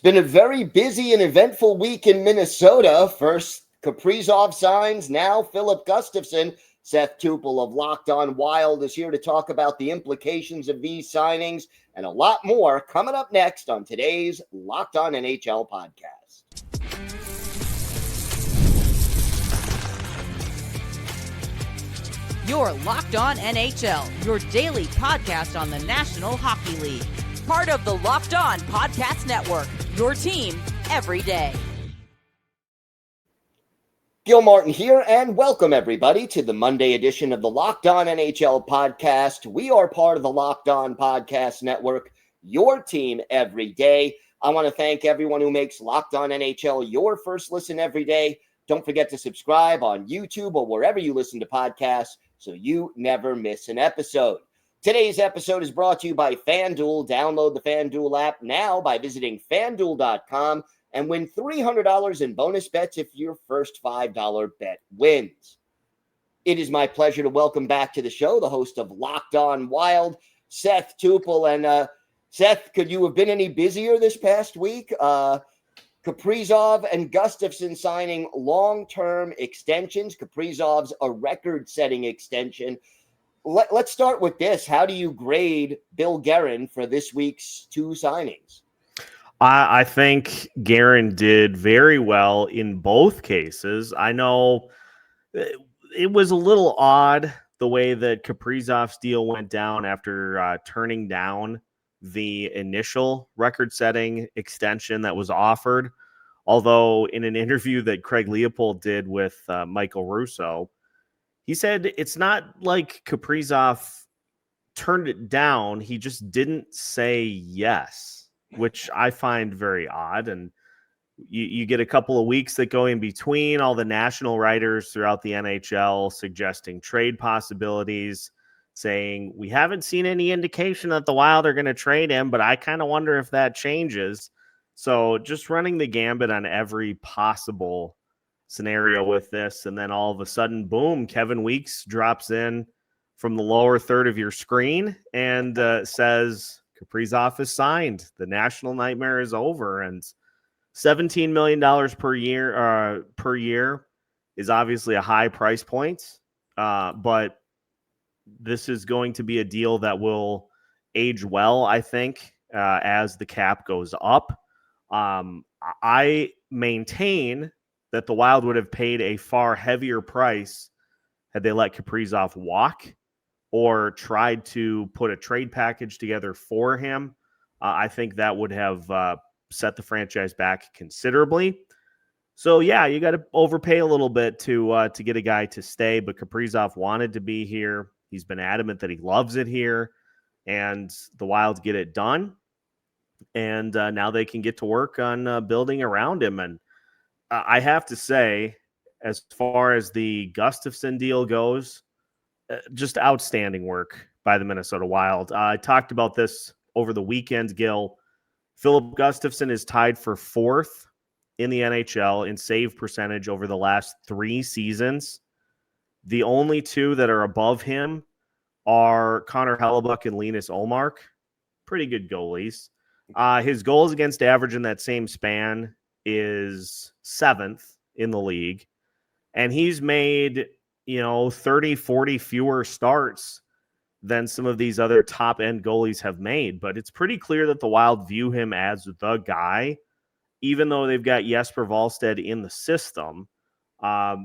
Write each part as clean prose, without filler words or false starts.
been a very busy and eventful week in Minnesota. First, Kaprizov signs. Now, Filip Gustavsson. Seth Toupal of Locked On Wild is here to talk about the implications of these signings and a lot more coming up next on today's Locked On NHL podcast. You're Locked On NHL, your daily podcast on the National Hockey League. Part of the Locked On Podcast Network, your team every day. Gil Martin here, and welcome everybody to the Monday edition of the Locked On NHL podcast. We are part of the Locked On Podcast Network, your team every day. I want to thank everyone who makes Locked On NHL your first listen every day. Don't forget to subscribe on YouTube or wherever you listen to podcasts so you never miss an episode. Today's episode is brought to you by FanDuel. Download the FanDuel app now by visiting FanDuel.com and win $300 in bonus bets if your first $5 bet wins. It is my pleasure to welcome back to the show the host of Locked On Wild, Seth Toupal. And Seth, could you have been any busier this past week? Kaprizov and Gustavsson signing long-term extensions. Kaprizov's a record-setting extension. Let's start with this. How do you grade Bill Guerin for this week's two signings? I think Guerin did very well in both cases. I know it was a little odd the way that Kaprizov's deal went down after turning down the initial record-setting extension that was offered. Although in an interview that Craig Leopold did with Michael Russo, he said it's not like Kaprizov turned it down. He just didn't say yes, which I find very odd. And you get a couple of weeks that go in between, all the national writers throughout the NHL suggesting trade possibilities, saying we haven't seen any indication that the Wild are going to trade him, but I kind of wonder if that changes. So just running the gambit on every possible scenario with this, and then all of a sudden, boom, Kevin Weeks drops in from the lower third of your screen and says Kaprizov is signed. The national nightmare is over, and $17 million per year is obviously a high price point, but this is going to be a deal that will age well, I think, as the cap goes up. I maintain that the Wild would have paid a far heavier price had they let Kaprizov walk or tried to put a trade package together for him. I think that would have set the franchise back considerably. So, yeah, you got to overpay a little bit to get a guy to stay, but Kaprizov wanted to be here. He's been adamant that he loves it here, and the Wild get it done. And now they can get to work on building around him. And I have to say, as far as the Gustavsson deal goes, just outstanding work by the Minnesota Wild. I talked about this over the weekend, Gil. Filip Gustavsson is tied for fourth in the NHL in save percentage over the last 3 seasons. The only two that are above him are Connor Hellebuyck and Linus Ullmark. Pretty good goalies. His goals against average in that same span is 7th in the league. And he's made, 30, 40 fewer starts than some of these other top-end goalies have made. But it's pretty clear that the Wild view him as the guy, even though they've got Jesper Wallstedt in the system.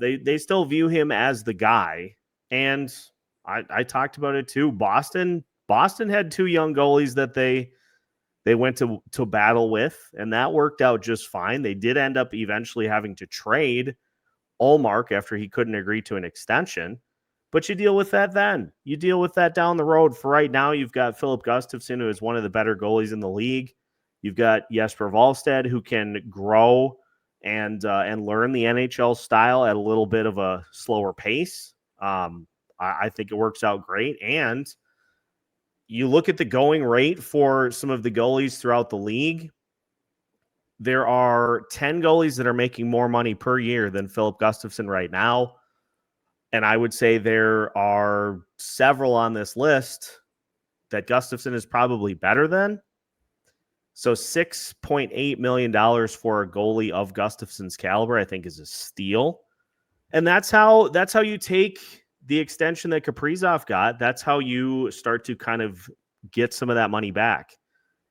They still view him as the guy. And I talked about it too. Boston had 2 young goalies that they went to battle with, and that worked out just fine. They did end up eventually having to trade Ullmark after he couldn't agree to an extension. But you deal with that then. You deal with that down the road. For right now, you've got Filip Gustavsson, who is one of the better goalies in the league. You've got Jesper Wallstedt, who can grow and learn the NHL style at a little bit of a slower pace. I think it works out great. And you look at the going rate for some of the goalies throughout the league. There are 10 goalies that are making more money per year than Filip Gustavsson right now. And I would say there are several on this list that Gustavsson is probably better than. So $6.8 million for a goalie of Gustavsson's caliber, I think, is a steal. And that's how you take the extension that Kaprizov got. That's how you start to kind of get some of that money back,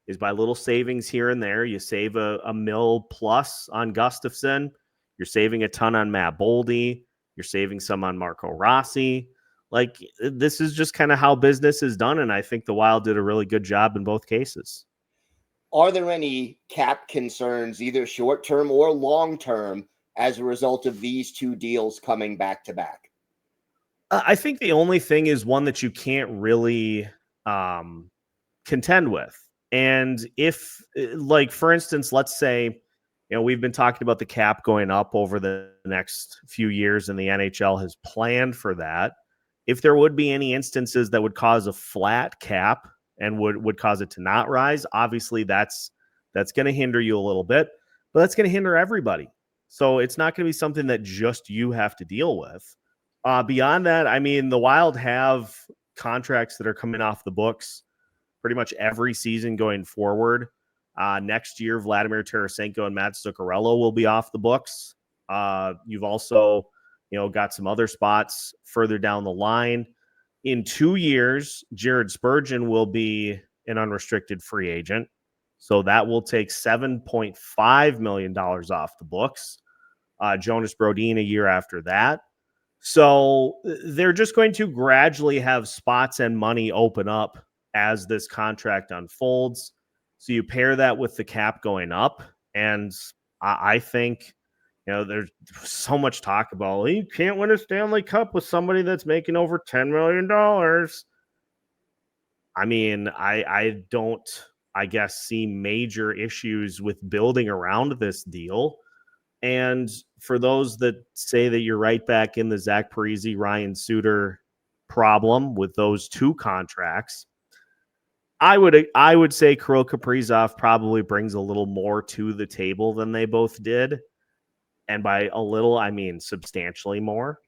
is by little savings here and there. You save a mil plus on Gustavsson. You're saving a ton on Matt Boldy. You're saving some on Marco Rossi. Like, this is just kind of how business is done, and I think the Wild did a really good job in both cases. Are there any cap concerns, either short-term or long-term, as a result of these two deals coming back-to-back? I think the only thing is one that you can't really contend with. And if, like, for instance, let's say, we've been talking about the cap going up over the next few years, and the NHL has planned for that. If there would be any instances that would cause a flat cap and would cause it to not rise, obviously that's going to hinder you a little bit, but that's going to hinder everybody. So it's not going to be something that just you have to deal with. Beyond that, I mean, the Wild have contracts that are coming off the books pretty much every season going forward. Next year, Vladimir Tarasenko and Matt Zuccarello will be off the books. You've also, got some other spots further down the line. In 2 years, Jared Spurgeon will be an unrestricted free agent. So that will take $7.5 million off the books. Jonas Brodin a year after that. So they're just going to gradually have spots and money open up as this contract unfolds. So you pair that with the cap going up, and I think, there's so much talk about, you can't win a Stanley Cup with somebody that's making over $10 million. I mean, I don't, I guess, see major issues with building around this deal. And for those that say that you're right back in the Zach Parise, Ryan Suter problem with those two contracts, I would say Kirill Kaprizov probably brings a little more to the table than they both did. And by a little, I mean substantially more.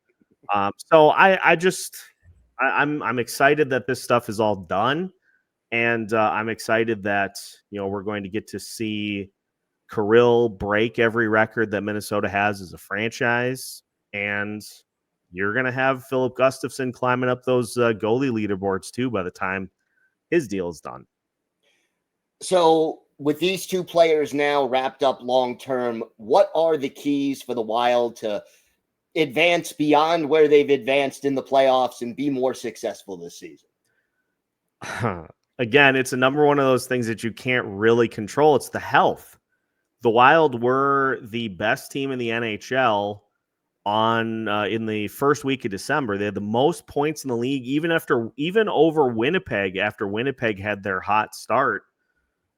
So I'm excited that this stuff is all done. And I'm excited that, we're going to get to see Kirill break every record that Minnesota has as a franchise. And you're going to have Filip Gustavsson climbing up those goalie leaderboards too by the time his deal is done. So with these two players now wrapped up long-term, what are the keys for the Wild to advance beyond where they've advanced in the playoffs and be more successful this season? Again, it's another one of those things that you can't really control. It's the health. The Wild were the best team in the NHL in the first week of December. They had the most points in the league, even over Winnipeg after Winnipeg had their hot start.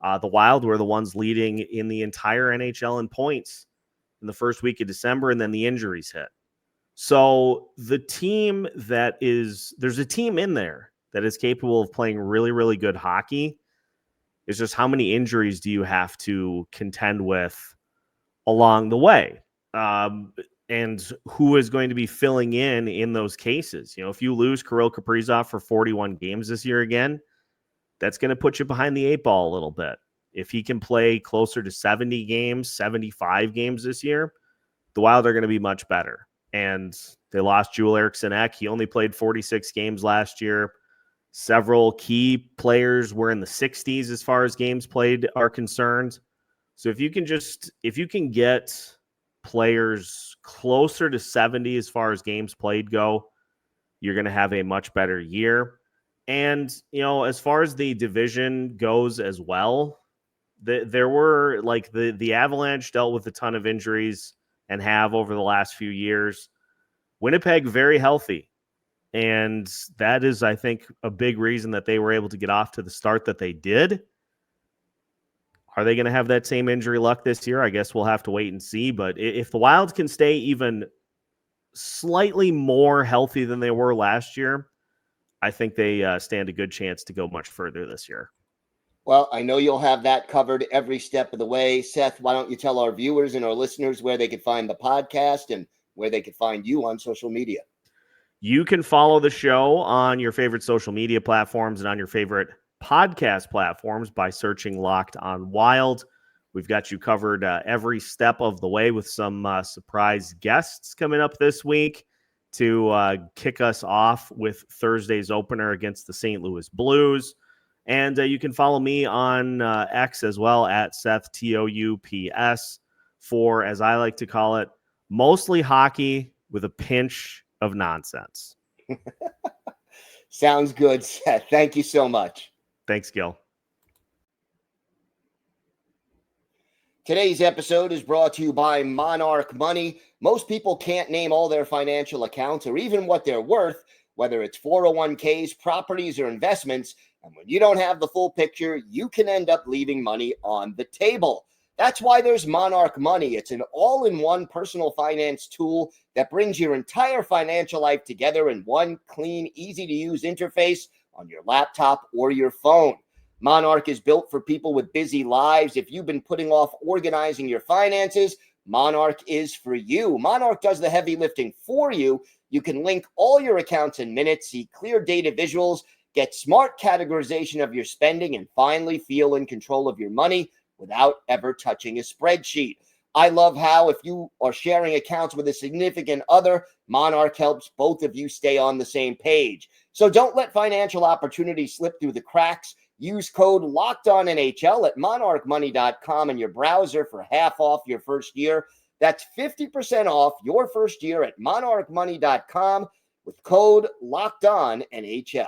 The Wild were the ones leading in the entire NHL in points in the first week of December, and then the injuries hit. So there's a team in there that is capable of playing really, really good hockey. It's just how many injuries do you have to contend with along the way? And who is going to be filling in those cases? If you lose Kirill Kaprizov for 41 games this year again, that's going to put you behind the eight ball a little bit. If he can play closer to 70 games, 75 games this year, the Wild are going to be much better. And they lost Joel Eriksson Ek. He only played 46 games last year. Several key players were in the 60s as far as games played are concerned. So if you can get players closer to 70 as far as games played go, you're going to have a much better year. And, as far as the division goes as well, there were the Avalanche dealt with a ton of injuries and have over the last few years. Winnipeg, very healthy. And that is, I think, a big reason that they were able to get off to the start that they did. Are they going to have that same injury luck this year? I guess we'll have to wait and see. But if the Wild can stay even slightly more healthy than they were last year, I think they stand a good chance to go much further this year. Well, I know you'll have that covered every step of the way. Seth, why don't you tell our viewers and our listeners where they could find the podcast and where they could find you on social media? You can follow the show on your favorite social media platforms and on your favorite podcast platforms by searching Locked On Wild. We've got you covered every step of the way with some surprise guests coming up this week to kick us off with Thursday's opener against the St. Louis Blues. And you can follow me on X as well at Seth, TOUPS, for, as I like to call it, mostly hockey with a pinch of nonsense. Sounds good, Seth. Thank you so much. Thanks, Gil. Today's episode is brought to you by Monarch Money. Most people can't name all their financial accounts or even what they're worth, whether it's 401ks, properties, or investments. And when you don't have the full picture, you can end up leaving money on the table. That's why there's Monarch Money. It's an all-in-one personal finance tool that brings your entire financial life together in one clean, easy-to-use interface on your laptop or your phone. Monarch is built for people with busy lives. If you've been putting off organizing your finances, Monarch is for you. Monarch does the heavy lifting for you. You can link all your accounts in minutes, see clear data visuals, get smart categorization of your spending, and finally feel in control of your money without ever touching a spreadsheet. I love how if you are sharing accounts with a significant other, Monarch helps both of you stay on the same page. So don't let financial opportunities slip through the cracks. Use code LOCKEDONNHL at monarchmoney.com in your browser for half off your first year. That's 50% off your first year at monarchmoney.com with code LOCKEDONNHL.